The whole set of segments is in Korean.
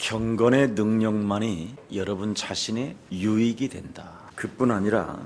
경건의 능력만이 여러분 자신의 유익이 된다. 그뿐 아니라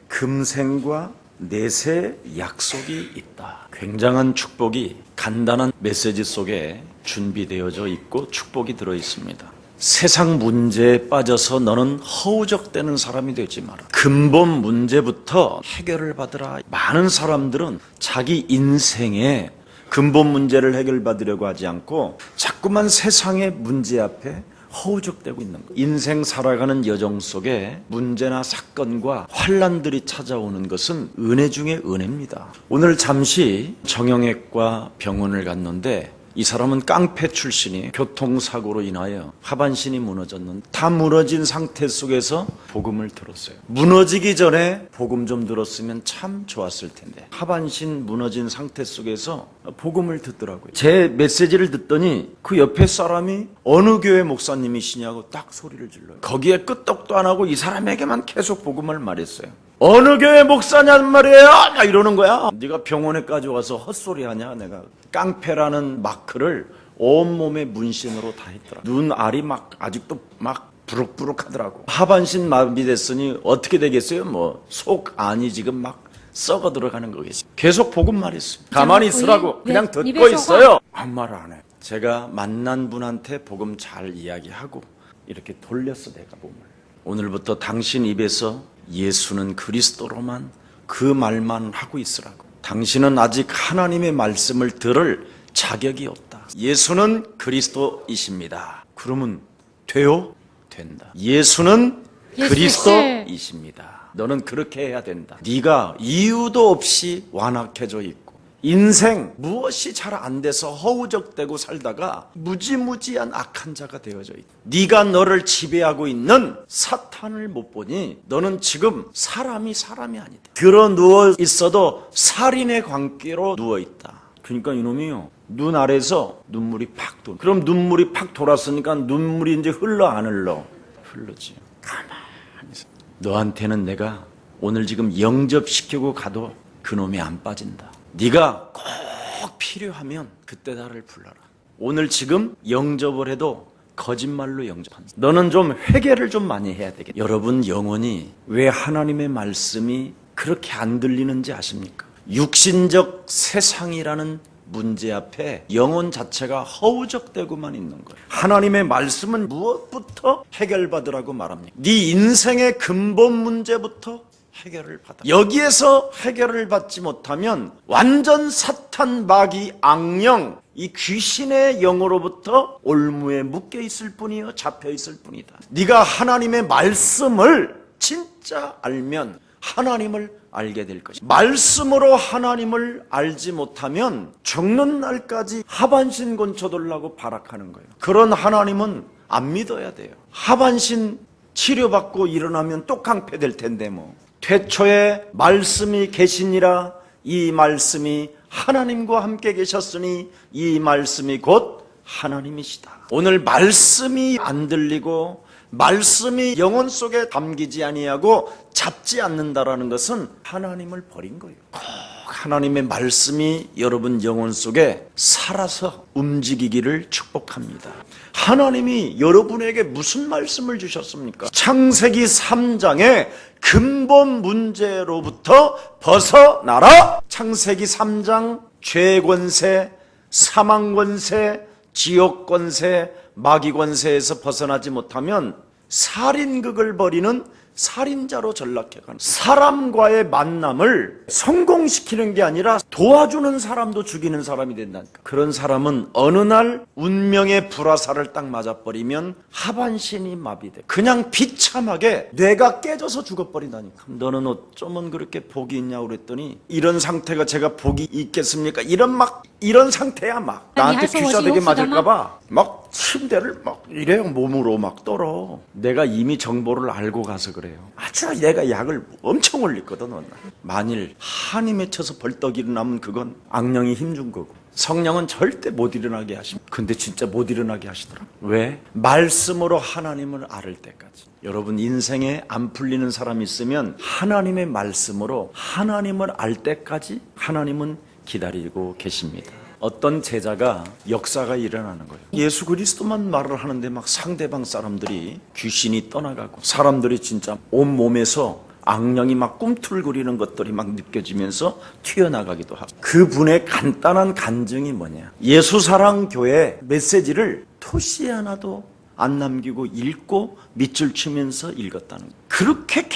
금생과 내세 약속이 있다. 굉장한 축복이 간단한 메시지 속에 준비되어져 있고 축복이 들어 있습니다. 세상 문제에 빠져서 너는 허우적대는 사람이 되지 마라. 근본 문제부터 해결을 받으라. 많은 사람들은 자기 인생에 근본 문제를 해결받으려고 하지 않고 자꾸만 세상의 문제 앞에 허우적대고 있는 거예요. 인생 살아가는 여정 속에 문제나 사건과 환난들이 찾아오는 것은 은혜 중에 은혜입니다. 오늘 잠시 정형외과 병원을 갔는데 이 사람은 깡패 출신이 교통사고로 인하여 하반신이 무너졌는데 다 무너진 상태 속에서 복음을 들었어요. 무너지기 전에 복음 좀 들었으면 참 좋았을 텐데 하반신 무너진 상태 속에서 복음을 듣더라고요. 제 메시지를 듣더니 그 옆에 사람이 어느 교회 목사님이시냐고 딱 소리를 질러요. 거기에 끄떡도 안 하고 이 사람에게만 계속 복음을 말했어요. 어느 교회 목사냔 말이에요? 막 이러는 거야. 네가 병원에까지 와서 헛소리하냐. 내가 깡패라는 마크를 온몸에 문신으로 다 했더라. 눈알이 막 아직도 막 부룩부룩 하더라고. 하반신 마비됐으니 어떻게 되겠어요? 뭐 속 안이 지금 막 썩어 들어가는 거겠지. 계속 복음 말했어요. 가만히 있으라고. 그냥 듣고 있어요. 아무 말 안 해. 제가 만난 분한테 복음 잘 이야기하고 이렇게 돌렸어. 내가 복음을. 오늘부터 당신 입에서 예수는 그리스도로만 그 말만 하고 있으라고. 당신은 아직 하나님의 말씀을 들을 자격이 없다. 예수는 그리스도이십니다. 그러면 돼요? 된다. 예수는 그리스도이십니다. 너는 그렇게 해야 된다. 네가 이유도 없이 완악해져 있고 인생 무엇이 잘 안 돼서 허우적대고 살다가 무지무지한 악한 자가 되어져 있다. 네가 너를 지배하고 있는 사탄을 못 보니 너는 지금 사람이 아니다. 들어 누워 있어도 살인의 관계로 누워 있다. 그러니까 이놈이요, 눈 아래서 눈물이 팍 돌. 그럼 눈물이 팍 돌았으니까 눈물이 이제 흘러 안 흘러? 흐르지. 가만히 있어. 너한테는 내가 오늘 지금 영접시키고 가도 그놈이 안 빠진다. 네가 꼭 필요하면 그때 나를 불러라. 오늘 지금 영접을 해도 거짓말로 영접한다. 너는 좀 회개를 좀 많이 해야 되겠다. 여러분 영혼이 왜 하나님의 말씀이 그렇게 안 들리는지 아십니까? 육신적 세상이라는 문제 앞에 영혼 자체가 허우적대고만 있는 거예요. 하나님의 말씀은 무엇부터 해결받으라고 말합니까? 네 인생의 근본 문제부터 해결을 받아. 여기에서 해결을 받지 못하면 완전 사탄, 마귀, 악령, 이 귀신의 영으로부터 올무에 묶여 있을 뿐이요, 잡혀 있을 뿐이다. 네가 하나님의 말씀을 진짜 알면 하나님을 알게 될 것이다. 말씀으로 하나님을 알지 못하면 죽는 날까지 하반신 건쳐돌라고 발악하는 거예요. 그런 하나님은 안 믿어야 돼요. 하반신 치료받고 일어나면 또 깡패 될 텐데 뭐. 태초에 말씀이 계시니라. 이 말씀이 하나님과 함께 계셨으니 이 말씀이 곧 하나님이시다. 오늘 말씀이 안 들리고 말씀이 영혼 속에 담기지 아니하고 잡지 않는다라는 것은 하나님을 버린 거예요. 꼭 하나님의 말씀이 여러분 영혼 속에 살아서 움직이기를 축복합니다. 하나님이 여러분에게 무슨 말씀을 주셨습니까? 창세기 3장에 근본 문제로부터 벗어나라. 창세기 3장 죄 권세, 사망 권세, 지옥 권세, 마귀 권세에서 벗어나지 못하면 살인극을 벌이는 살인자로 전락해가는, 사람과의 만남을 성공시키는 게 아니라 도와주는 사람도 죽이는 사람이 된다니까. 그런 사람은 어느 날 운명의 불화살을 딱 맞아버리면 하반신이 마비돼 그냥 비참하게 뇌가 깨져서 죽어버린다니까. 너는 어쩌면 그렇게 복이 있냐고 그랬더니 이런 상태가 제가 복이 있겠습니까? 이런 상태야. 막 나한테 귀싸대게 맞을까봐 막 침대를 막 이래요. 몸으로 막 떨어. 내가 이미 정보를 알고 가서 그래요. 아주 내가 약을 엄청 올렸거든. 만일 한이 맺혀서 벌떡 일어나면 그건 악령이 힘준 거고 성령은 절대 못 일어나게 하십니다. 근데 진짜 못 일어나게 하시더라. 왜? 말씀으로 하나님을 알을 때까지. 여러분 인생에 안 풀리는 사람이 있으면 하나님의 말씀으로 하나님을 알 때까지 하나님은 기다리고 계십니다. 어떤 제자가 역사가 일어나는 거예요. 예수 그리스도만 말을 하는데 막 상대방 사람들이 귀신이 떠나가고 사람들이 진짜 온몸에서 악령이 막 꿈틀거리는 것들이 막 느껴지면서 튀어나가기도 하고, 그분의 간단한 간증이 뭐냐, 예수사랑교회 메시지를 토시 하나도 안 남기고 읽고 밑줄 치면서 읽었다는 거예요. 그렇게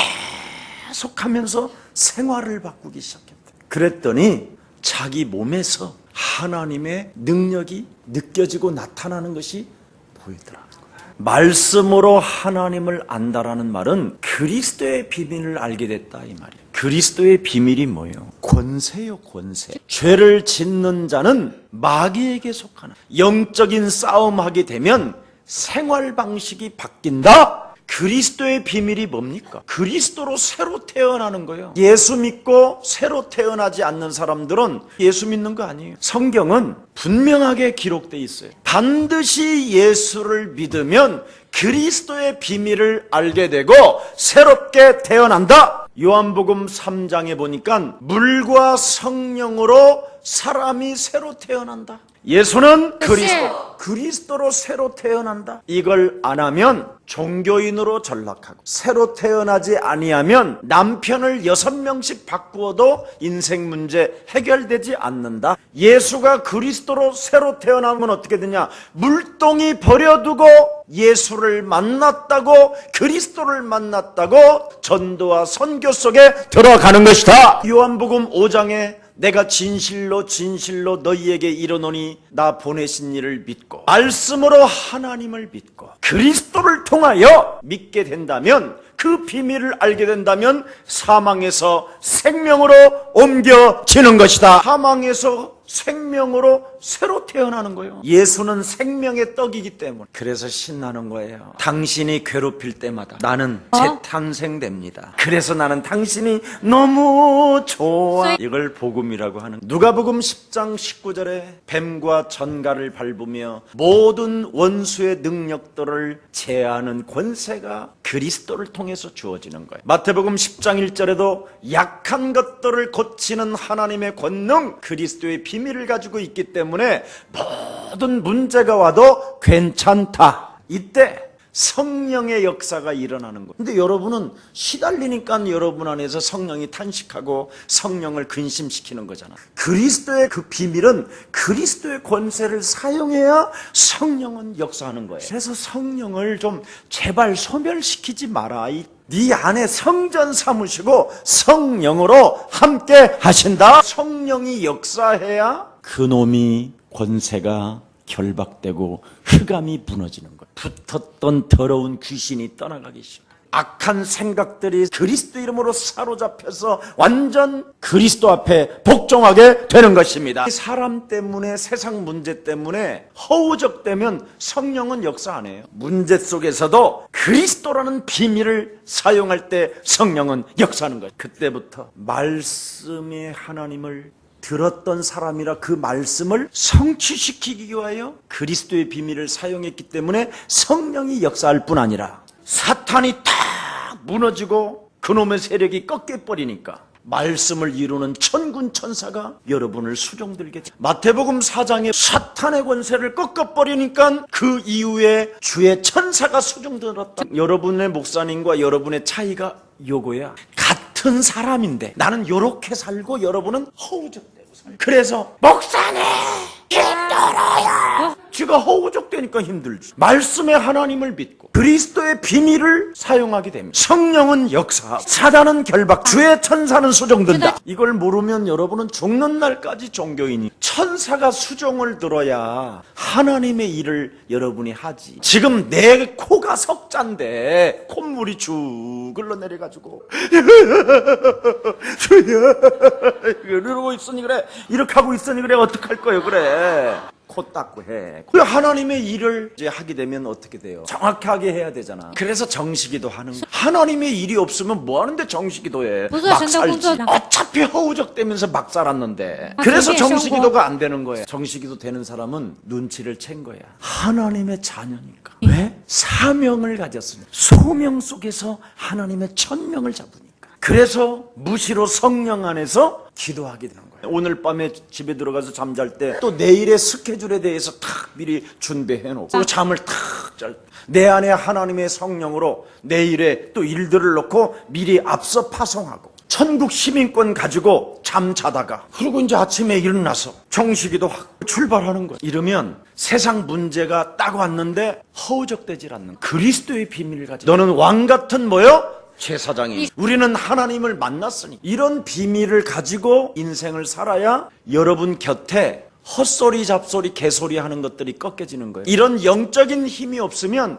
계속하면서 생활을 바꾸기 시작했대요. 그랬더니 자기 몸에서 하나님의 능력이 느껴지고 나타나는 것이 보이더라고요. 말씀으로 하나님을 안다라는 말은 그리스도의 비밀을 알게 됐다 이 말이에요. 그리스도의 비밀이 뭐예요? 권세요, 권세. 죄를 짓는 자는 마귀에게 속하나. 영적인 싸움하게 되면 생활 방식이 바뀐다. 그리스도의 비밀이 뭡니까? 그리스도로 새로 태어나는 거예요. 예수 믿고 새로 태어나지 않는 사람들은 예수 믿는 거 아니에요. 성경은 분명하게 기록되어 있어요. 반드시 예수를 믿으면 그리스도의 비밀을 알게 되고 새롭게 태어난다. 요한복음 3장에 보니까 물과 성령으로 사람이 새로 태어난다. 예수는 그리스도로 새로 태어난다. 이걸 안 하면 종교인으로 전락하고, 새로 태어나지 아니하면 남편을 6명씩 바꾸어도 인생 문제 해결되지 않는다. 예수가 그리스도로 새로 태어나면 어떻게 되냐? 물동이 버려두고 예수를 만났다고, 그리스도를 만났다고 전도와 선교 속에 들어가는 것이다. 요한복음 5장에 내가 진실로 진실로 너희에게 이르노니 나 보내신 이를 믿고 말씀으로 하나님을 믿고 그리스도를 통하여 믿게 된다면, 그 비밀을 알게 된다면 사망에서 생명으로 옮겨지는 것이다. 사망에서 생명으로 새로 태어나는 거예요. 예수는 생명의 떡이기 때문에. 그래서 신나는 거예요. 당신이 괴롭힐 때마다 나는 재탄생됩니다. 그래서 나는 당신이 너무 좋아. 이걸 복음이라고 하는. 누가복음 10장 19절에 뱀과 전갈을 밟으며 모든 원수의 능력들을 제하는 권세가 그리스도를 통해서 주어지는 거예요. 마태복음 10장 1절에도 약한 것들을 고치는 하나님의 권능, 그리스도의 비밀을 가지고 있기 때문에 모든 문제가 와도 괜찮다. 이때 성령의 역사가 일어나는 거예요. 근데 여러분은 시달리니까 여러분 안에서 성령이 탄식하고 성령을 근심시키는 거잖아. 그리스도의 그 비밀은 그리스도의 권세를 사용해야 성령은 역사하는 거예요. 그래서 성령을 좀 제발 소멸시키지 마라. 네 안에 성전 삼으시고 성령으로 함께 하신다. 성령이 역사해야 그놈이 권세가 결박되고 흑암이 무너지는 거예요. 붙었던 더러운 귀신이 떠나가기 시작해요. 악한 생각들이 그리스도 이름으로 사로잡혀서 완전 그리스도 앞에 복종하게 되는 것입니다. 사람 때문에, 세상 문제 때문에 허우적대면 성령은 역사 안 해요. 문제 속에서도 그리스도라는 비밀을 사용할 때 성령은 역사하는 거예요. 그때부터 말씀의 하나님을 들었던 사람이라 그 말씀을 성취시키기 위하여 그리스도의 비밀을 사용했기 때문에 성령이 역사할 뿐 아니라 사탄이 탁 무너지고 그놈의 세력이 꺾여버리니까 말씀을 이루는 천군 천사가 여러분을 수종들게 됩니다. 마태복음 4장에 사탄의 권세를 꺾어버리니까 그 이후에 주의 천사가 수종들었다. 여러분의 목사님과 여러분의 차이가 요거야. 같은 사람인데 나는 요렇게 살고 여러분은 허우적대고 살고. 그래서 목사님 힘들어요. 쥐가 허우적대니까 힘들지. 말씀의 하나님을 믿고 그리스도의 비밀을 사용하게 됩니다. 성령은 역사, 사단은 결박, 주의 천사는 수종든다. 이걸 모르면 여러분은 죽는 날까지 종교인이. 천사가 수종을 들어야 하나님의 일을 여러분이 하지. 지금 내 코가 석잔데 콧물이 쭉 흘러내려가지고 이러고 있으니 그래, 이렇게 하고 있으니 그래, 어떡할 거예요. 그래, 코 닦고 해. 하나님의 일을 이제 하게 되면 어떻게 돼요? 정확하게 해야 되잖아. 그래서 정식기도 하는 거야. 하나님의 일이 없으면 뭐 하는데 정식기도 해? 막 살지. 어차피 허우적대면서 막 살았는데. 그래서 정식기도가 안 되는 거예요. 정식기도 되는 사람은 눈치를 챈 거야. 하나님의 자녀니까. 왜? 사명을 가졌으니까. 소명 속에서 하나님의 천명을 잡으니까. 그래서 무시로 성령 안에서 기도하게 되는 거야. 오늘 밤에 집에 들어가서 잠잘 때 또 내일의 스케줄에 대해서 탁 미리 준비해놓고 잠을 탁 잘. 내 안에 하나님의 성령으로 내일의 또 일들을 놓고 미리 앞서 파송하고 천국 시민권 가지고 잠자다가 그리고 이제 아침에 일어나서 정식기도 하고 출발하는 거예요. 이러면 세상 문제가 딱 왔는데 허우적대질 않는 그리스도의 비밀을 가지고 너는 왕 같은 뭐요? 제사장이. 우리는 하나님을 만났으니 이런 비밀을 가지고 인생을 살아야 여러분 곁에 헛소리 잡소리 개소리 하는 것들이 꺾여지는 거예요. 이런 영적인 힘이 없으면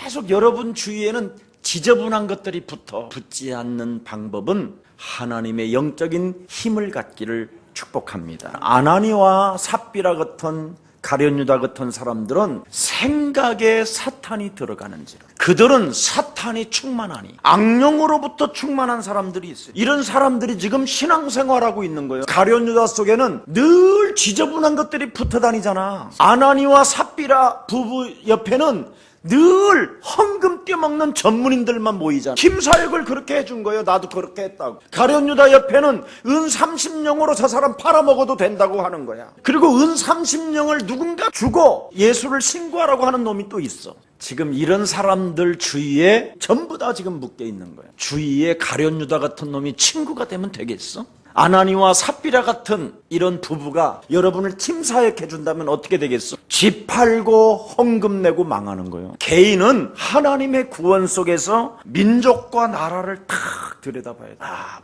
계속 여러분 주위에는 지저분한 것들이 붙지 않는 방법은 하나님의 영적인 힘을 갖기를 축복합니다. 아나니와 삽비라 같은 가룟유다 같은 사람들은 생각에 사탄이 들어가는지라. 그들은 사탄이 충만하니 악령으로부터 충만한 사람들이 있어요. 이런 사람들이 지금 신앙생활하고 있는 거예요. 가룟유다 속에는 늘 지저분한 것들이 붙어 다니잖아. 아나니와 삽비라 부부 옆에는 늘 헌금 떼먹는 전문인들만 모이잖아. 김사역을 그렇게 해준 거예요. 나도 그렇게 했다고. 가룟유다 옆에는 은 30냥으로 저 사람 팔아먹어도 된다고 하는 거야. 그리고 은 30냥을 누군가 주고 예수를 신고하라고 하는 놈이 또 있어. 지금 이런 사람들 주위에 전부 다 지금 묶여 있는 거야. 주위에 가룟유다 같은 놈이 친구가 되면 되겠어? 아나니와 삽비라 같은 이런 부부가 여러분을 팀 사역해 준다면 어떻게 되겠어? 집 팔고 헌금 내고 망하는 거예요. 개인은 하나님의 구원 속에서 민족과 나라를 탁 들여다봐야 돼.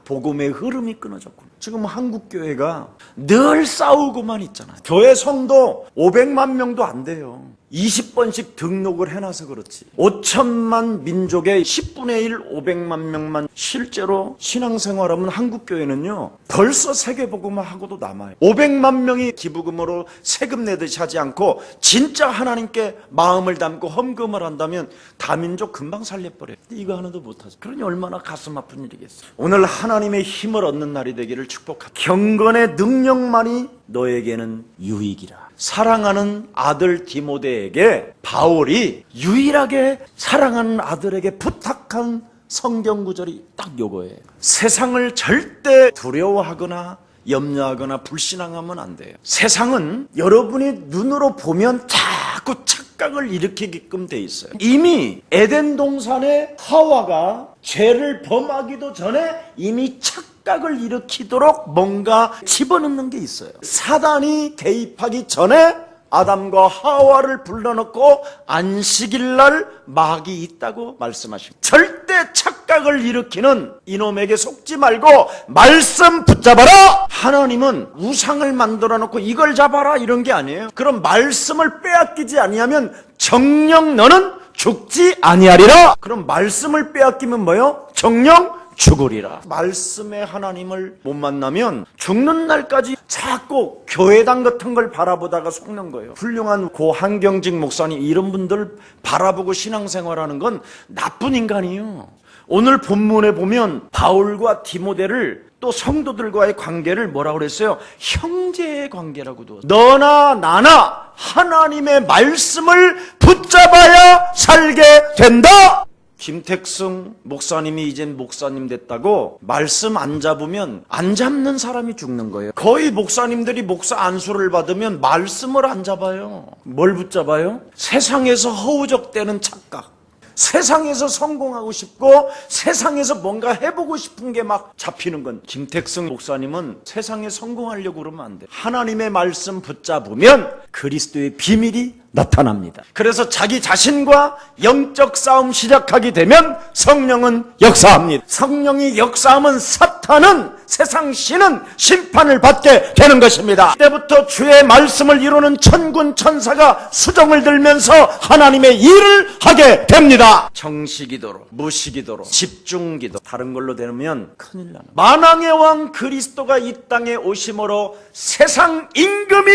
복음의 흐름이 끊어졌구나. 지금 한국 교회가 늘 싸우고만 있잖아요. 교회 성도 500만 명도 안 돼요. 20번씩 등록을 해놔서 그렇지. 5천만 민족의 10분의 1 500만 명만 실제로 신앙생활하면 한국교회는요 벌써 세계복음화하고도 남아요. 500만 명이 기부금으로 세금 내듯이 하지 않고 진짜 하나님께 마음을 담고 헌금을 한다면 다민족 금방 살려버려요. 이거 하나도 못하죠. 그러니 얼마나 가슴 아픈 일이겠어요. 오늘 하나님의 힘을 얻는 날이 되기를 축복합니다. 경건의 능력만이 너에게는 유익이라. 사랑하는 아들 디모데에게 바울이 유일하게 사랑하는 아들에게 부탁한 성경 구절이 딱 요거예요. 세상을 절대 두려워하거나 염려하거나 불신앙하면 안 돼요. 세상은 여러분이 눈으로 보면 자꾸 착각을 일으키게끔 돼 있어요. 이미 에덴 동산에 하와가 죄를 범하기도 전에 이미 착각을 일으키도록 뭔가 집어넣는 게 있어요. 사단이 개입하기 전에 아담과 하와를 불러놓고 안식일날 마귀 있다고 말씀하십니다. 절대 착각을 일으키는 이놈에게 속지 말고 말씀 붙잡아라. 하나님은 우상을 만들어 놓고 이걸 잡아라 이런 게 아니에요. 그럼 말씀을 빼앗기지 아니하면 정녕 너는 죽지 아니하리라. 그럼 말씀을 빼앗기면 뭐요? 정녕 죽으리라. 말씀의 하나님을 못 만나면 죽는 날까지 자꾸 교회당 같은 걸 바라보다가 속는 거예요. 훌륭한 고 한경직 목사님 이런 분들 바라보고 신앙생활하는 건 나쁜 인간이에요. 오늘 본문에 보면 바울과 디모데를 또 성도들과의 관계를 뭐라고 그랬어요? 형제의 관계라고 두었어요. 너나 나나 하나님의 말씀을 붙잡아야 살게 된다. 김택승 목사님이 이젠 목사님 됐다고 말씀 안 잡으면 안 잡는 사람이 죽는 거예요. 거의 목사님들이 목사 안수를 받으면 말씀을 안 잡아요. 뭘 붙잡아요? 세상에서 허우적대는 착각, 세상에서 성공하고 싶고 세상에서 뭔가 해보고 싶은 게 막 잡히는 건. 김택승 목사님은 세상에 성공하려고 그러면 안 돼요. 하나님의 말씀 붙잡으면 그리스도의 비밀이 나타납니다. 그래서 자기 자신과 영적 싸움 시작하게 되면 성령은 역사합니다. 성령이 역사하면 사탄은, 세상 신은 심판을 받게 되는 것입니다. 이때부터 주의 말씀을 이루는 천군 천사가 수정을 들면서 하나님의 일을 하게 됩니다. 정시기도로, 무시기도로, 집중기도, 다른 걸로 되면 큰일 나는. 만왕의 왕 그리스도가 이 땅에 오심으로 세상 임금이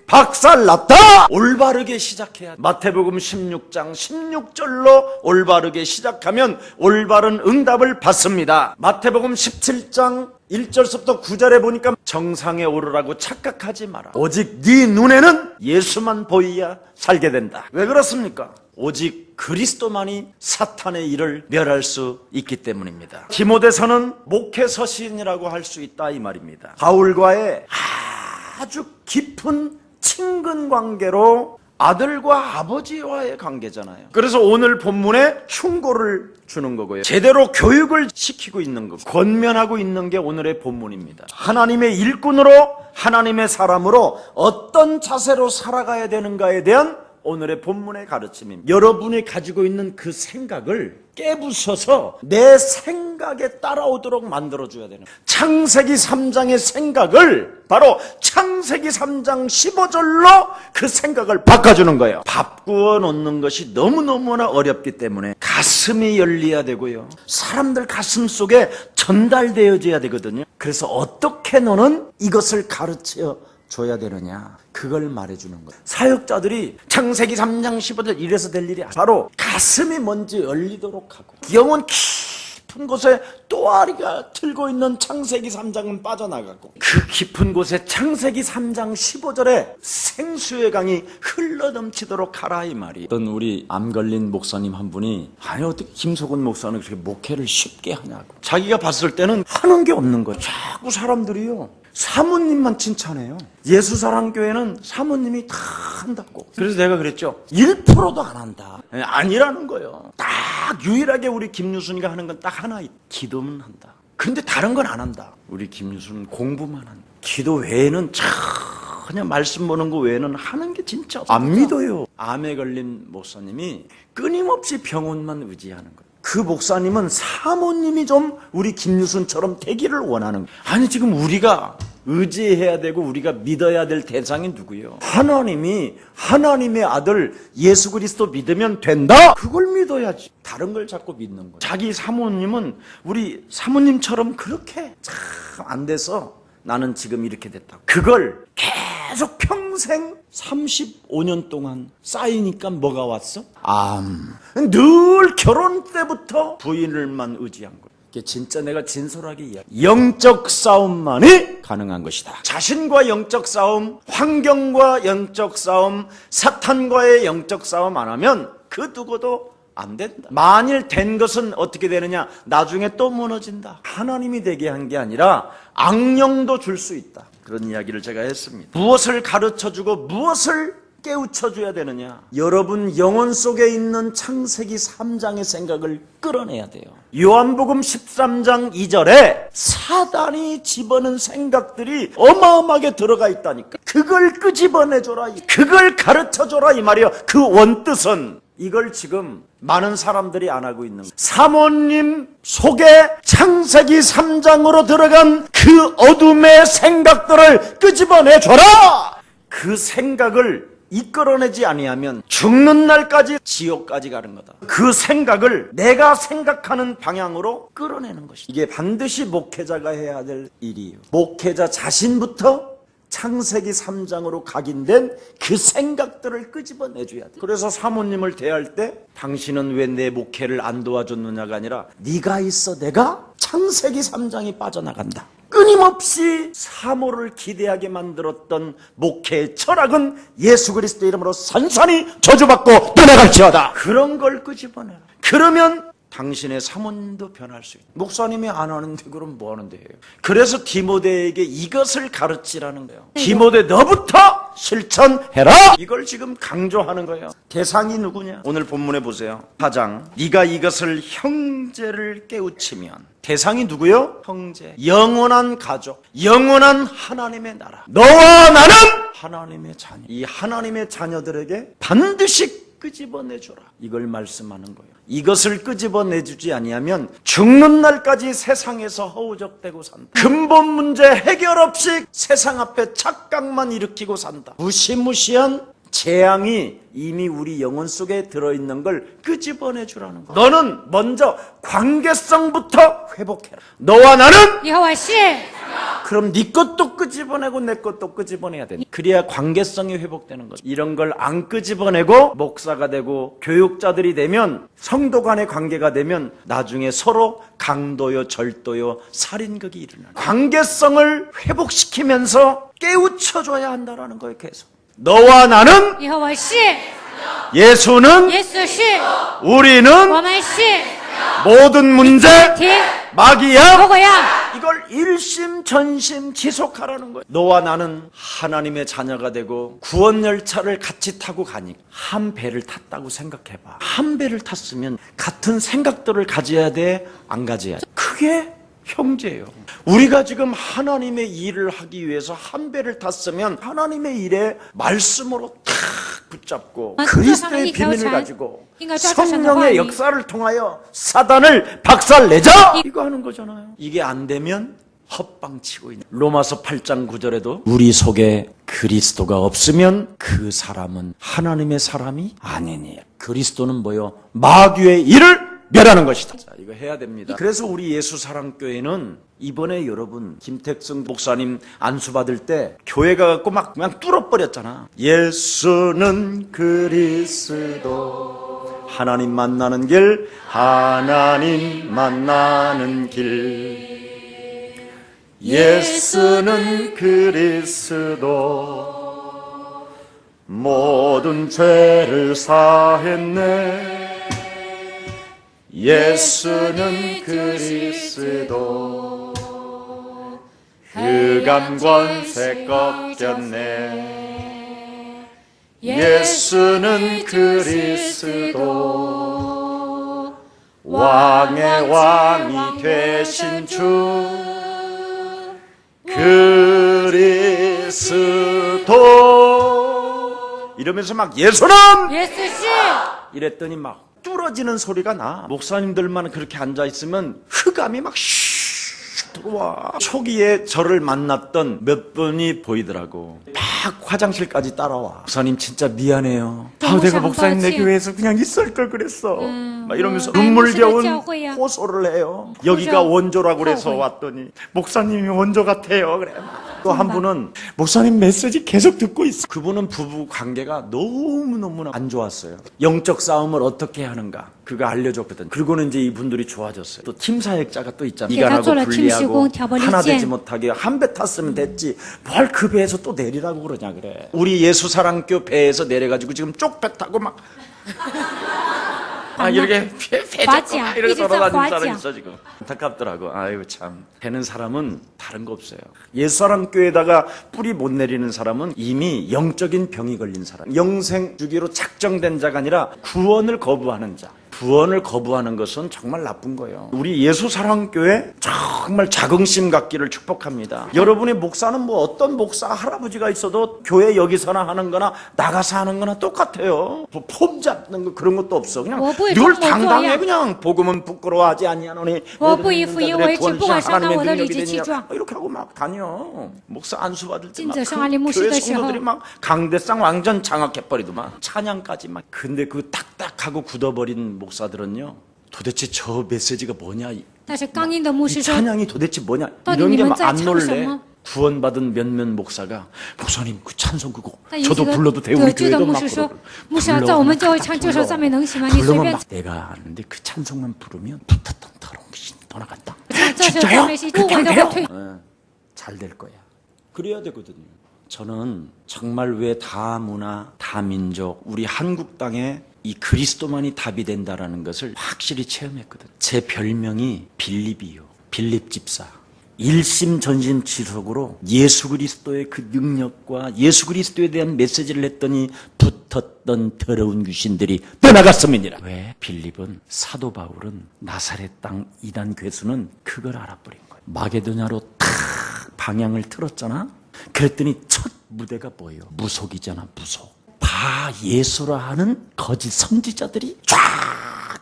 박살났다. 올바르게 시작해야 돼. 마태복음 16장 16절로 올바르게 시작하면 올바른 응답을 받습니다. 마태복음 17장 1절부터 9절에 보니까 정상에 오르라고 착각하지 마라. 오직 네 눈에는 예수만 보이야 살게 된다. 왜 그렇습니까? 오직 그리스도만이 사탄의 일을 멸할 수 있기 때문입니다. 디모데서는 목회 서신이라고 할 수 있다 이 말입니다. 바울과의 아주 깊은 친근 관계로 아들과 아버지와의 관계잖아요. 그래서 오늘 본문에 충고를 주는 거고요. 제대로 교육을 시키고 있는 거, 권면하고 있는 게 오늘의 본문입니다. 하나님의 일꾼으로, 하나님의 사람으로 어떤 자세로 살아가야 되는가에 대한 오늘의 본문의 가르침입니다. 여러분이 가지고 있는 그 생각을 깨부숴서 내 생각에 따라오도록 만들어줘야 되는 거예요. 창세기 3장의 생각을 바로 창세기 3장 15절로 그 생각을 바꿔주는 거예요. 밥 구워 놓는 것이 너무너무나 어렵기 때문에 가슴이 열려야 되고요. 사람들 가슴 속에 전달되어져야 되거든요. 그래서 어떻게 너는 이것을 가르쳐 줘야 되느냐, 그걸 말해주는 거예요. 사역자들이 창세기 3장 15절 이래서 될 일이 바로 가슴이 먼저 열리도록 하고 영혼 깊은 곳에 또아리가 들고 있는 창세기 3장은 빠져나가고 그 깊은 곳에 창세기 3장 15절에 생수의 강이 흘러넘치도록 하라 이 말이. 어떤 우리 암 걸린 목사님 한 분이 아니 어떻게 김석훈 목사는 그렇게 목회를 쉽게 하냐고. 자기가 봤을 때는 하는 게 없는 거예요. 자꾸 사람들이요 사모님만 칭찬해요. 예수사랑교회는 사모님이 다 한다고. 그래서 내가 그랬죠. 1%도 안 한다. 아니라는 거예요. 딱 유일하게 우리 김유순이가 하는 건 딱 하나, 기도는 한다. 근데 다른 건 안 한다. 우리 김유순은 공부만 한다. 기도 외에는 전혀 말씀 보는 거 외에는 하는 게 진짜 없어요. 안 믿어요. 암에 걸린 목사님이 끊임없이 병원만 의지하는 거예요. 그 목사님은 사모님이 좀 우리 김유순처럼 되기를 원하는 거예요. 아니 지금 우리가 의지해야 되고 우리가 믿어야 될 대상이 누구예요? 하나님이 하나님의 아들 예수 그리스도 믿으면 된다? 그걸 믿어야지. 다른 걸 자꾸 믿는 거예요. 자기 사모님은 우리 사모님처럼 그렇게 참 안 돼서 나는 지금 이렇게 됐다고. 그걸 계속 평생 35년 동안 쌓이니까 뭐가 왔어? 늘 결혼 때부터 부인을만 의지한 거예요. 이게 진짜 내가 진솔하게 이야기. 영적 싸움만이 가능한 것이다. 자신과 영적 싸움, 환경과 영적 싸움, 사탄과의 영적 싸움 안 하면 그 누구도 안 된다. 만일 된 것은 어떻게 되느냐? 나중에 또 무너진다. 하나님이 되게 한 게 아니라 악령도 줄 수 있다. 그런 이야기를 제가 했습니다. 무엇을 가르쳐주고 무엇을 깨우쳐줘야 되느냐? 여러분 영혼 속에 있는 창세기 3장의 생각을 끌어내야 돼요. 요한복음 13장 2절에 사단이 집어넣은 생각들이 어마어마하게 들어가 있다니까. 그걸 끄집어내줘라, 그걸 가르쳐줘라 이 말이에요. 그 원뜻은 이걸 지금 많은 사람들이 안 하고 있는 거예요. 사모님 속에 창세기 3장으로 들어간 그 어둠의 생각들을 끄집어내줘라. 그 생각을 이끌어내지 아니하면 죽는 날까지 지옥까지 가는 거다. 그 생각을 내가 생각하는 방향으로 끌어내는 것이다. 이게 반드시 목회자가 해야 될 일이에요. 목회자 자신부터 창세기 3장으로 각인된 그 생각들을 끄집어내줘야 돼. 그래서 사모님을 대할 때 당신은 왜 내 목회를 안 도와줬느냐가 아니라 네가 있어 내가 창세기 3장이 빠져나간다. 끊임없이 사모를 기대하게 만들었던 목회의 철학은 예수 그리스도 이름으로 산산히 저주받고 떠나갈지어다. 그런 걸 끄집어내라. 그러면 당신의 사모님도 변할 수 있다. 목사님이 안 하는데 그럼 뭐 하는데 해요? 그래서 디모데에게 이것을 가르치라는 거예요. 디모데 너부터 실천해라. 이걸 지금 강조하는 거예요. 대상이 누구냐? 오늘 본문에 보세요. 4장 네가 이것을 형제를 깨우치면 대상이 누구요? 형제. 영원한 가족, 영원한 하나님의 나라. 너와 나는 하나님의 자녀. 이 하나님의 자녀들에게 반드시 끄집어내줘라. 이걸 말씀하는 거예요. 이것을 끄집어내주지 아니하면 죽는 날까지 세상에서 허우적대고 산다. 근본 문제 해결 없이 세상 앞에 착각만 일으키고 산다. 무시무시한 재앙이 이미 우리 영혼 속에 들어있는 걸 끄집어내주라는 거야. 너는 먼저 관계성부터 회복해라. 너와 나는 여호와씨. 그럼 네 것도 끄집어내고 내 것도 끄집어내야 돼. 그래야 관계성이 회복되는 거죠. 이런 걸 안 끄집어내고 목사가 되고 교육자들이 되면 성도 간의 관계가 되면 나중에 서로 강도요 절도요 살인극이 일어나요. 관계성을 회복시키면서 깨우쳐줘야 한다는 거예요. 계속 너와 나는 여호와씨. 예수는 耶稣是， 우리는 我们是 모든 문제 题 마귀야 魔鬼呀， 이걸 일심전심 지속하라는 거예요. 너와 나는 하나님의 자녀가 되고 구원 열차를 같이 타고 가니 한 배를 탔다고 생각해봐. 한 배를 탔으면 같은 생각들을 가져야 돼? 안 가져야 돼? 그게 형제예요. 우리가 지금 하나님의 일을 하기 위해서 한 배를 탔으면 하나님의 일에 말씀으로 탁 붙잡고 그리스도의 비밀을 가지고 성령의 역사를 통하여 사단을 박살내자! 이거 하는 거잖아요. 이게 안 되면 헛방치고 있는. 로마서 8장 9절에도 우리 속에 그리스도가 없으면 그 사람은 하나님의 사람이 아니니. 그리스도는 뭐요? 마귀의 일을 멸하는 것이다. 자, 이거 해야 됩니다. 그래서 우리 예수사랑교회는 이번에 여러분 김택승 목사님 안수 받을 때 교회가 갖고 막 그냥 뚫어버렸잖아. 예수는 그리스도 하나님 만나는 길, 하나님 만나는 길. 예수는 그리스도 모든 죄를 사했네. 예수는 그리스도 흑암 권세 꺾였네. 예수는 그리스도 왕의 왕이 되신 주 그리스도 이러면서 막 예수는 耶稣是， 이랬더니 막 뚫어지는 소리가 나. 목사님들만 그렇게 앉아있으면 흑암이 막 슉 들어와. 초기에 저를 만났던 몇 분이 보이더라고. 막 화장실까지 따라와. 목사님 진짜 미안해요. 내가 목사님 내 교회에서 그냥 있을 걸 그랬어. 막 이러면서 눈물겨운 호소를 해요. 여기가 원조라고 그래서 왔더니 목사님이 원조 같아요. 그래. 또 한 분은 목사님 메시지 계속 듣고 있어. 그분은 부부 관계가 너무너무 안 좋았어요. 영적 싸움을 어떻게 하는가 그거 알려줬거든. 그리고는 이제 이분들이 좋아졌어요. 또 팀 사역자가 또 있잖아. 이간하고 분리하고 하나 되지 못하게 한 배 탔으면 됐지 뭘 그 배에서 또 내리라고 그러냐 그래. 우리 예수사랑교 배에서 내려가지고 지금 쪽배 타고 막 이렇게 배 잡고 막 이렇게 돌아다니는 사람이 있어 지금. 안타깝더라고. 아이고 참. 되는 사람은 다른 거 없어요. 예수사랑교회에다가 뿌리 못 내리는 사람은 이미 영적인 병이 걸린 사람. 영생 주기로 작정된 자가 아니라 구원을 거부하는 자. 구원을 거부하는 것은 정말 나쁜 거예요. 우리 예수사랑교회 정말 자긍심 갖기를 축복합니다. 여러분의 목사는 뭐 어떤 목사 할아버지가 있어도 교회 여기서나 하는 거나 나가서 하는 거나 똑같아요. 뭐 폼 잡는 거 그런 것도 없어. 그냥 늘 당당해. 그냥 복음은 부끄러워하지 아니하노니 모든 자들의 구원이신 하나님의 능력이 되니라 이렇게 하고 막 다녀. 목사 안수 받을 때 막 교회 성도들이 막 강대상 완전 장악해버리더만. 찬양까지 막. 근데 그 딱딱하고 굳어버린 목사들은요 도대체 저 메시지가 뭐냐, 이 찬양이 도대체 뭐냐 이런 게 막 안 놀래. 구원받은 몇몇 목사가 목사님 그 찬송 그거 저도 불러도 돼요. 우리 교회도 막 불러면 막 내가 아는데 그 찬송만 부르면 붙었던 더러운 귀신 떠나간다. 진짜요? 그렇게 돼요? 잘 될 거야. 그래야 되거든요. 저는 정말 왜 다문화 다민족 우리 한국 땅에 이 그리스도만이 답이 된다라는 것을 확실히 체험했거든. 제 별명이 빌립이요. 빌립 집사. 일심전심지속으로 예수 그리스도의 그 능력과 예수 그리스도에 대한 메시지를 했더니 붙었던 더러운 귀신들이 떠나갔음이니라. 왜? 빌립은 사도 바울은 나사렛 땅 이단 괴수는 그걸 알아버린 거예요. 마게도냐로 탁 방향을 틀었잖아. 그랬더니 첫 무대가 뭐예요? 무속이잖아. 무속. 다 예수라 하는 거짓 선지자들이 쫙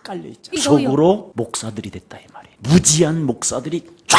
깔려있잖아. 속으로 목사들이 됐다 이 말이에요. 무지한 목사들이 쫙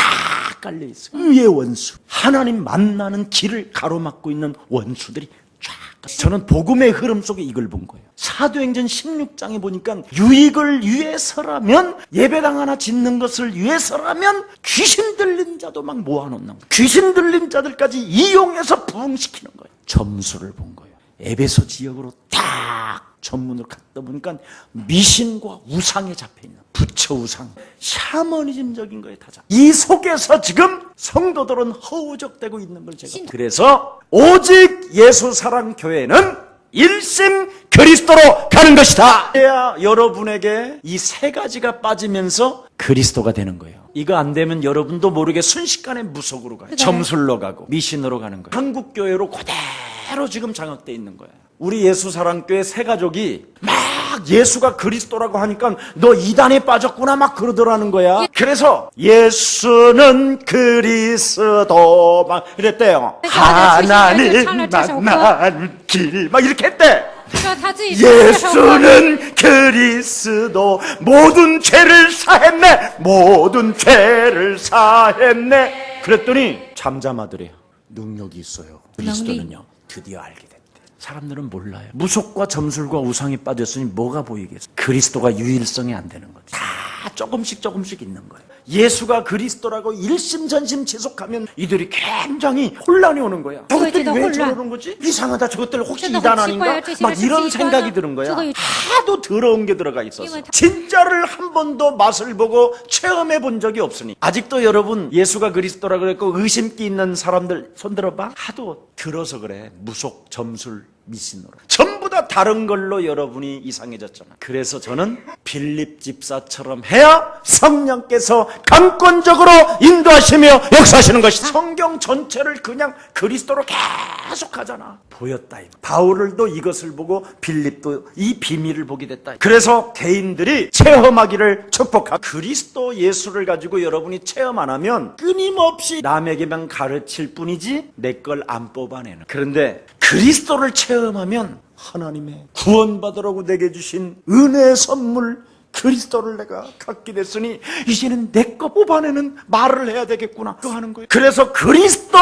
깔려있어. 의의 원수, 하나님 만나는 길을 가로막고 있는 원수들이 쫙. 저는 복음의 흐름 속에 이걸 본 거예요. 사도행전 16장에 보니까 유익을 위해서라면, 예배당 하나 짓는 것을 위해서라면 귀신 들린 자도 막 모아놓는 거예요. 귀신 들린 자들까지 이용해서 부흥시키는 거예요. 점수를 본 거예요. 에베소 지역으로 딱 전문으로 갔다 보니까 미신과 우상에 잡혀있는 부처 우상, 샤머니즘적인 거에 다 잡혀. 이 속에서 지금 성도들은 허우적대고 있는 걸 제가. 그래서 오직 예수사랑교회는 일심 그리스도로 가는 것이다. 그래야 여러분에게 이 세 가지가 빠지면서 그리스도가 되는 거예요. 이거 안 되면 여러분도 모르게 순식간에 무속으로 가요. 점술로 가고 미신으로 가는 거예요. 한국교회로 그대로 지금 장악돼 있는 거예요. 우리 예수사랑교회 세 가족이 막 예수가 그리스도라고 하니까 너 이단에 빠졌구나 막 그러더라는 거야. 그래서 예수는 그리스도 막 이랬대요. 하나님 만나는 길 막 이렇게 했대. 예수는 그리스도 모든 죄를 사했네. 모든 죄를 사했네. 그랬더니 잠잠하더래요. 능력이 있어요. 그리스도는요 드디어 알게 됐대. 사람들은 몰라요. 무속과 점술과 우상이 빠졌으니 뭐가 보이겠어. 그리스도가 유일성이 안 되는 거지. 다 조금씩 있는 거예요. 예수가 그리스도라고 일심전심 지속하면 이들이 굉장히 혼란이 오는 거야. 저것들이 왜 저러는 거지? 이상하다. 저것들 혹시 이단 아닌가? 막 이런 생각이 드는 거야. 하도 더러운 게 들어가 있어서 진짜를 한 번도 맛을 보고 체험해 본 적이 없으니. 아직도 여러분 예수가 그리스도라고 그랬고 의심기 있는 사람들 손 들어봐. 하도 들어서 그래. 무속, 점술, 미신으로 전부 다 다른 걸로 여러분이 이상해졌잖아. 그래서 저는 빌립 집사처럼 해야 성령께서 강권적으로 인도하시며 역사하시는 것이다. 성경 전체를 그냥 그리스도로 계속 하잖아. 보였다. 바울도 이것을 보고 빌립도 이 비밀을 보게 됐다. 그래서 개인들이 체험하기를 축복하고, 그리스도 예수를 가지고 여러분이 체험 안 하면 끊임없이 남에게만 가르칠 뿐이지 내 걸 안 뽑아내는. 그런데 그리스도를 체험하면 하나님의 구원받으라고 내게 주신 은혜의 선물 그리스도를 내가 갖게 됐으니 이제는 내 거 뽑아내는 말을 해야 되겠구나. 그 하는 거예요. 그래서 그리스도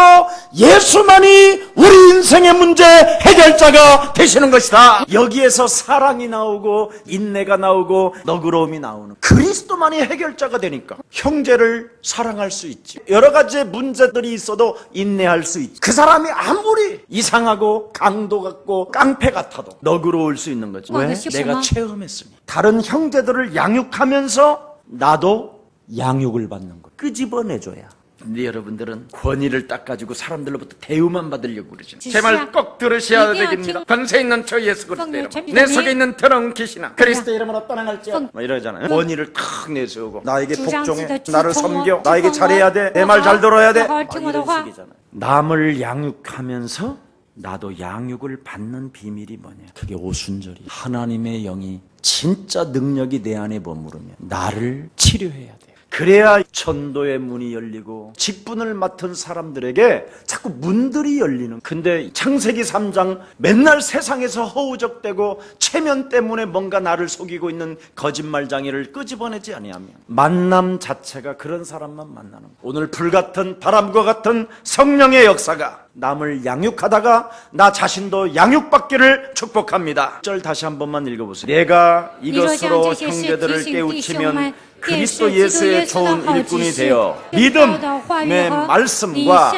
예수만이 우리 인생의 문제 해결자가 되시는 것이다. 여기에서 사랑이 나오고 인내가 나오고 너그러움이 나오는, 그리스도만이 해결자가 되니까 형제를 사랑할 수 있지. 여러 가지 문제들이 있어도 인내할 수 있지. 그 사람이 아무리 이상하고 강도 같고 깡패 같아도 너그러울 수 있는 거지. 왜? 내가 체험했으니. 다른 형제들을 양육하면서 나도 양육을 받는 거야. 끄집어내줘야. 근데 여러분들은 권위를 딱 가지고 사람들로부터 대우만 받으려고 그러죠. 제 말 꼭 들으셔야 됩니다. 권세 있는 저 예수 그리스도 이름, 내 속에 있는 더러운 귀신아 그리스도 이름으로 떠나갈지어다 뭐 이러잖아요. 권위를 탁 내세우고 나에게 복종해, 나를 섬겨, 나에게 잘해야 돼, 내 말 잘 들어야 돼, 막 이런 식이잖아요. 남을 양육하면서 나도 양육을 받는 비밀이 뭐냐? 그게 오순절이. 하나님의 영이 진짜 능력이 내 안에 머무르면 나를 치료해야 돼. 그래야 천도의 문이 열리고 직분을 맡은 사람들에게 자꾸 문들이 열리는. 근데 창세기 3장 맨날 세상에서 허우적대고 체면 때문에 뭔가 나를 속이고 있는 거짓말장애를 끄집어내지 아니하면 만남 자체가 그런 사람만 만나는 거예요. 오늘 불같은 바람과 같은 성령의 역사가 남을 양육하다가 나 자신도 양육받기를 축복합니다. 1절 다시 한 번만 읽어보세요. 내가 이것으로 형제들을 깨우치면 그리스도 예수의 좋은 일꾼이 되어 믿음의 말씀과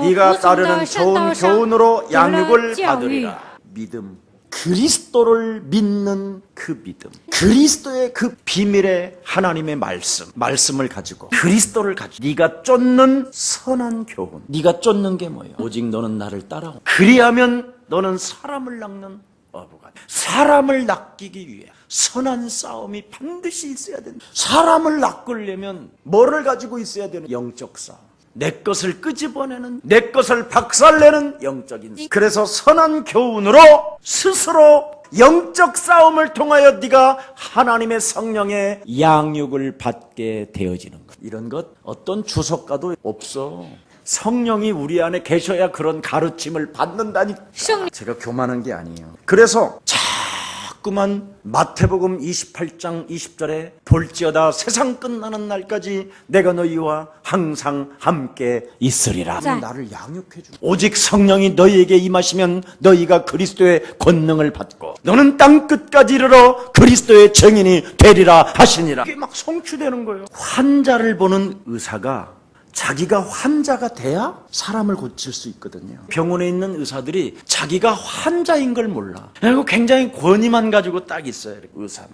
네가 따르는 좋은 교훈으로 양육을 받으리라. 믿음, 그리스도를 믿는 그 믿음, 그리스도의 그 비밀의 하나님의 말씀을 가지고, 그리스도를 가지고 네가 쫓는 선한 교훈. 네가 쫓는 게 뭐예요? 오직 너는 나를 따라오. 그리하면 너는 사람을 낚는 어부가 돼. 사람을 낚이기 위해 선한 싸움이 반드시 있어야 된다. 사람을 낚으려면 뭐를 가지고 있어야 되는? 영적 싸움. 내 것을 끄집어내는, 내 것을 박살내는 영적인. 그래서 선한 교훈으로 스스로 영적 싸움을 통하여 네가 하나님의 성령의 양육을 받게 되어지는 것. 이런 것 어떤 주석가도 없어. 성령이 우리 안에 계셔야 그런 가르침을 받는다니까. 제가 교만한 게 아니에요. 그래서 자꾸만 마태복음 28장 20절에 볼지어다 세상 끝나는 날까지 내가 너희와 항상 함께 있으리라. 나를 양육해 주. 오직 성령이 너희에게 임하시면 너희가 그리스도의 권능을 받고 너는 땅 끝까지 이르러 그리스도의 증인이 되리라 하시니라. 이게 막 성취되는 거예요. 환자를 보는 의사가 자기가 환자가 돼야 사람을 고칠 수 있거든요. 병원에 있는 의사들이 자기가 환자인 걸 몰라. 그리고 굉장히 권위만 가지고 딱 있어요. 의사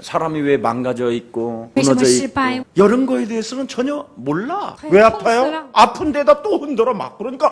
사람이 왜 망가져 있고 무너져 있고 이런 거에 대해서는 전혀 몰라. 왜 아파요? 아픈 데다 또 흔들어 막. 그러니까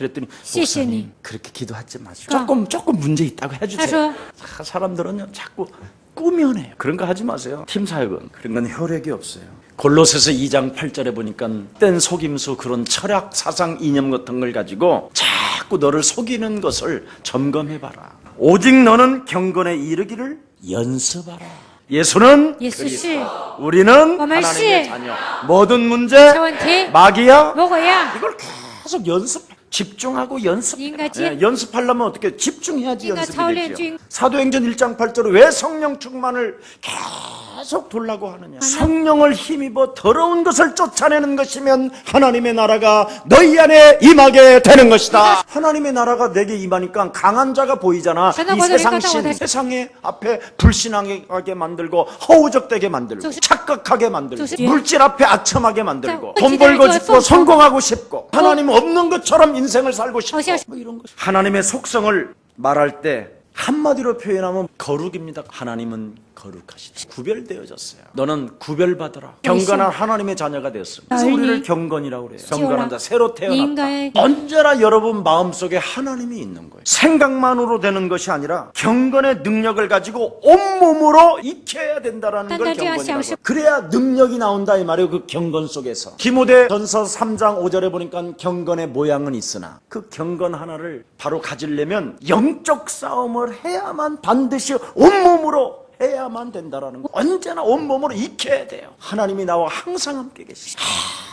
그랬더니 谢谢你 목사님 그렇게 기도하지 마시고 조금 문제 있다고 해주세요. 사람들은요 자꾸 꾸며내요. 그런 거 하지 마세요. 팀 사역은 그런 건 혈액이 없어요. 골로새서 2장 8절에 보니까 땐 속임수 그런 철학 사상 이념 같은 걸 가지고 자꾸 너를 속이는 것을 점검해봐라. 오직 너는 경건에 이르기를 연습하라. 예수는 그리스도, 우리는 하나님의 자녀. 모든 문제 마귀야 이걸 계속 집중하고 연습. 연습하려면 어떻게 집중해야지 연습이 되죠. 사도행전 1장 8절에 왜 성령 충만을 계속 돌라고 하느냐. 성령을 힘입어 더러운 것을 쫓아내는 것이면 하나님의 나라가 너희 안에 임하게 되는 것이다. 하나님의 나라가 내게 임하니까 강한 자가 보이잖아. 이 세상신, 세상의 앞에 불신하게 만들고 허우적대게 만들고 착각하게 만들고 물질 앞에 아첨하게 만들고 돈 벌고 싶고 성공하고 싶고 하나님 없는 것처럼 인생을 살고 싶고 뭐 이런 거. 하나님의 속성을 말할 때 한마디로 표현하면 거룩입니다. 하나님은 거룩하시다. 구별되어졌어요. 너는 구별받아라. 경건한 하나님의 자녀가 되었습니다. 그래서 우리를 경건이라고 그래요. 경건한 자, 새로 태어났다. 언제나 여러분 마음속에 하나님이 있는 거예요. 생각만으로 되는 것이 아니라 경건의 능력을 가지고 온몸으로 익혀야 된다라는 걸 경건이라고 해요. 그래야 능력이 나온다 이 말이에요. 그 경건 속에서. 디모데전서 3장 5절에 보니까 경건의 모양은 있으나 그 경건 하나를 바로 가지려면 영적 싸움을 해야만 반드시 온몸으로 해야만 된다라는 거. 언제나 온몸으로 익혀야 돼요. 하나님이 나와 항상 함께 계시죠.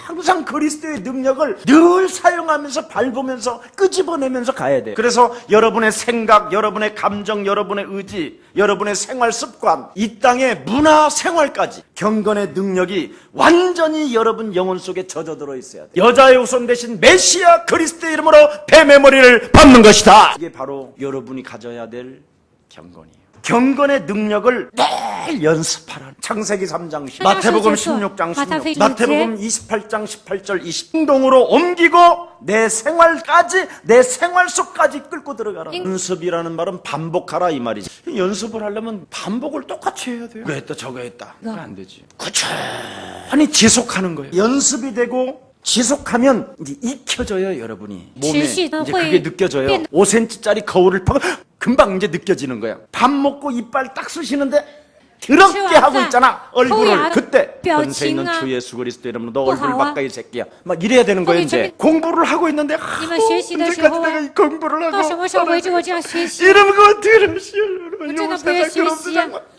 항상 그리스도의 능력을 늘 사용하면서 밟으면서 끄집어내면서 가야 돼요. 그래서 여러분의 생각, 여러분의 감정, 여러분의 의지, 여러분의 생활 습관, 이 땅의 문화 생활까지 경건의 능력이 완전히 여러분 영혼 속에 젖어들어 있어야 돼요. 여자의 후손 대신 메시아 그리스도의 이름으로 뱀의 머리를 밟는 것이다. 이게 바로 여러분이 가져야 될 경건이에요. 경건의 능력을 늘 연습하라. 창세기 3장 10, 마태복음 16장 16, 마태복음 28장 18절 20. 행동으로 옮기고 내 생활까지, 내 생활 속까지 끌고 들어가라. 연습이라는 말은 반복하라 이 말이지. 연습을 하려면 반복을 똑같이 해야 돼요. 이거 했다 저거 했다. 그건 안 되지. 꾸준히 지속하는 거예요. 연습이 되고 지속하면 이제 익혀져요. 여러분이 몸에 이제 그게 느껴져요. 5cm짜리 거울을 파고 금방 이제 느껴지는 거야. 밥 먹고 이빨 딱 쑤시는데 더럽게 하고 있잖아. 얼굴을. 그때 권세 있는 주 예수 그리스도 이름으로 너 얼굴 바꿔 이 새끼야. 막 이래야 되는 거야. 이제 공부를 하고 있는데 언제까지 내가 이 공부를 하고 이러면 그거 들으시오.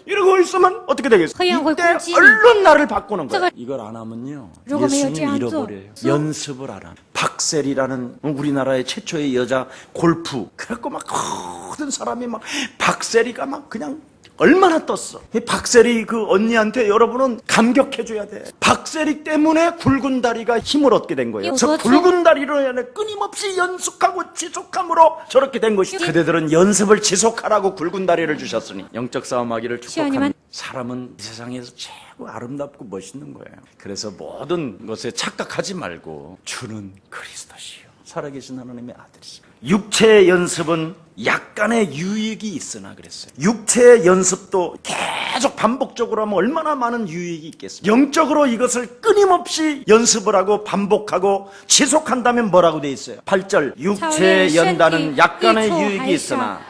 이러고 있으면 어떻게 되겠어? 이때 얼른 나를 바꾸는 거야. 이걸 안 하면요 예수님 잃어버려요. 연습을 안 하면. 박셀이라는 우리나라의 최초의 여자 골프. 그래갖고 막 모든 사람이 막 박셀이가 막 그냥 얼마나 떴어. 이 박세리 그 언니한테 여러분은 감격해줘야 돼. 박세리 때문에 굵은 다리가 힘을 얻게 된 거예요. 그래서 굵은 다리로 인해 끊임없이 연습하고 지속함으로 저렇게 된 것이죠. 그대들은 연습을 지속하라고 굵은 다리를 주셨으니 영적 싸움하기를 축복합니다. 사람은 이 세상에서 최고 아름답고 멋있는 거예요. 그래서 모든 것에 착각하지 말고 주는 그리스도시요 살아계신 하나님의 아들이십니다. 육체의 연습은 약간의 유익이 있으나 그랬어요. 육체의 연습도 계속 반복적으로 하면 얼마나 많은 유익이 있겠습니까? 영적으로 이것을 끊임없이 연습을 하고 반복하고 지속한다면 뭐라고 돼 있어요? 8절 육체의 연단은 약간의 유익이 있으나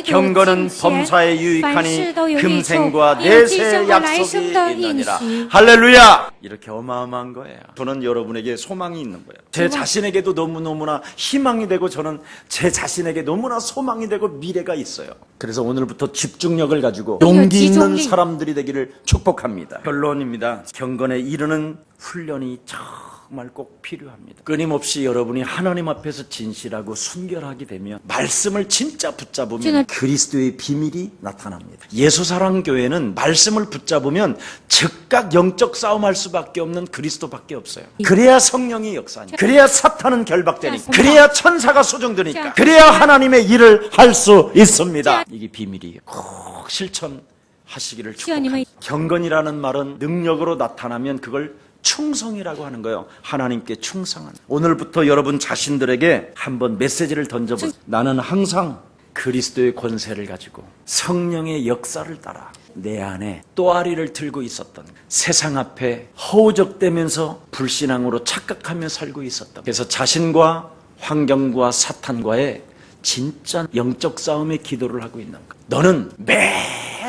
경건은 범사에 유익하니 금생과 내세의 약속이 있느니라. 할렐루야! 이렇게 어마어마한 거예요. 저는 여러분에게 소망이 있는 거예요. 제 자신에게도 너무너무나 희망이 되고 저는 제 자신에게 너무나 소망이 되고 미래가 있어요. 그래서 오늘부터 집중력을 가지고 용기 있는 사람들이 되기를 축복합니다. 결론입니다. 경건에 이르는 훈련이 정말 꼭 필요합니다. 끊임없이 여러분이 하나님 앞에서 진실하고 순결하게 되면 말씀을 진짜 붙잡으면 그리스도의 비밀이 나타납니다. 예수사랑교회는 말씀을 붙잡으면 즉각 영적 싸움할 수밖에 없는 그리스도밖에 없어요. 그래야 성령이 역사하니까, 그래야 사탄은 결박되니까, 그래야 천사가 소정되니까, 그래야 하나님의 일을 할 수 있습니다. 이게 비밀이에요. 꼭 실천하시기를 축복합니다. 경건이라는 말은 능력으로 나타나면 그걸 충성이라고 하는 거예요. 하나님께 충성하는. 오늘부터 여러분 자신들에게 한번 메시지를 던져보세요. 나는 항상 그리스도의 권세를 가지고 성령의 역사를 따라 내 안에 또아리를 들고 있었던, 세상 앞에 허우적대면서 불신앙으로 착각하며 살고 있었던, 그래서 자신과 환경과 사탄과의 진짜 영적 싸움의 기도를 하고 있는 거야. 너는 매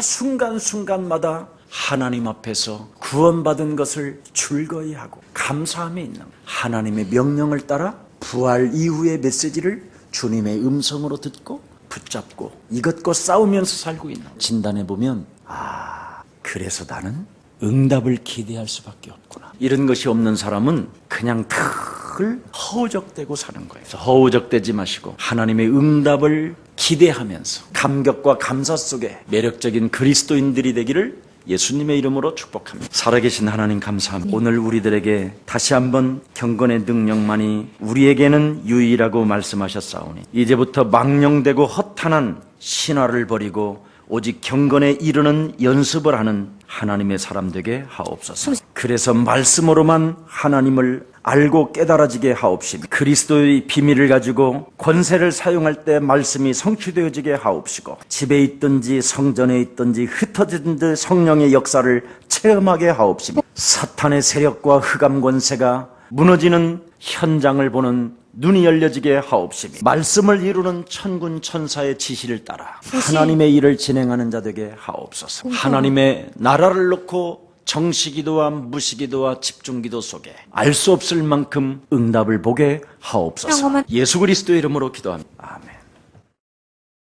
순간순간마다 하나님 앞에서 구원받은 것을 즐거이 하고 감사함에 있는 거야. 하나님의 명령을 따라 부활 이후의 메시지를 주님의 음성으로 듣고 붙잡고 이것과 싸우면서 살고 있는 거야. 진단해보면 그래서 나는 응답을 기대할 수밖에 없구나. 이런 것이 없는 사람은 그냥 늘 허우적대고 사는 거예요. 그래서 허우적대지 마시고 하나님의 응답을 기대하면서 감격과 감사 속에 매력적인 그리스도인들이 되기를 예수님의 이름으로 축복합니다. 살아계신 하나님 감사합니다. 오늘 우리들에게 다시 한번 경건의 능력만이 우리에게는 유일하고 말씀하셨사오니 이제부터 망령되고 허탄한 신화를 버리고 오직 경건에 이르는 연습을 하는 하나님의 사람 되게 하옵소서. 그래서 말씀으로만 하나님을 알고 깨달아지게 하옵시며 그리스도의 비밀을 가지고 권세를 사용할 때 말씀이 성취되어지게 하옵시고 집에 있든지 성전에 있든지 흩어진 듯 성령의 역사를 체험하게 하옵시며 사탄의 세력과 흑암 권세가 무너지는 현장을 보는 눈이 열려지게 하옵시며 말씀을 이루는 천군 천사의 지시를 따라 하나님의 일을 진행하는 자 되게 하옵소서. 하나님의 나라를 놓고 정시기도와 무시기도와 집중기도 속에 알 수 없을 만큼 응답을 보게 하옵소서. 예수 그리스도의 이름으로 기도합니다. 아멘.